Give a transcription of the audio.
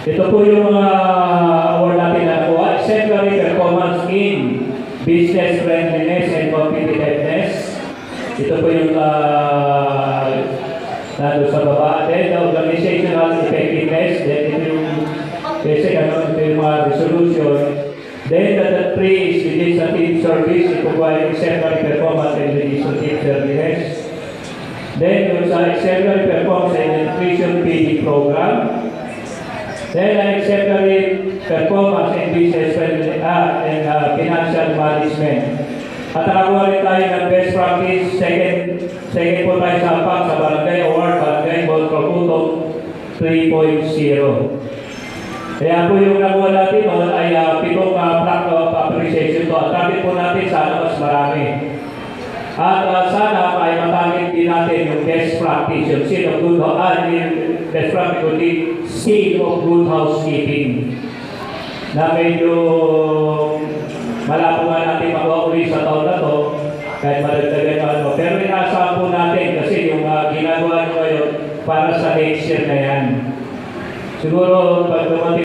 Ito po yung mga award natin na po. Exemplary performance in business friendliness and competitiveness. Ito po yung nado sa baba. Then, the organizational effectiveness. Then, ito yung ito yung mga resolution. Then, the three is legislative service. Ito po ay exemplary performance and legislative service. Then, yung sa exemplary performance and nutrition feeding program. Then, exemplary performance in business and financial management. At nakakuha rin tayo ng best practice. Second po tayo sa PAC sa Barangay Award, Barangay Ball Proputo 3.0. Kaya po yung nakuha natin noon ay pitong plaque of appreciation to. At target po natin sana mas marami. At sana ay matangin din natin yung best practice, yung seal of good best practice kundi seal of good housekeeping. Na medyo malabo nga natin makuha uli sa taon na to, kahit madagdagan ano. Pero inaasahan po natin kasi yung ginagawa nyo ngayon para sa next year na yan. Siguro pag dumating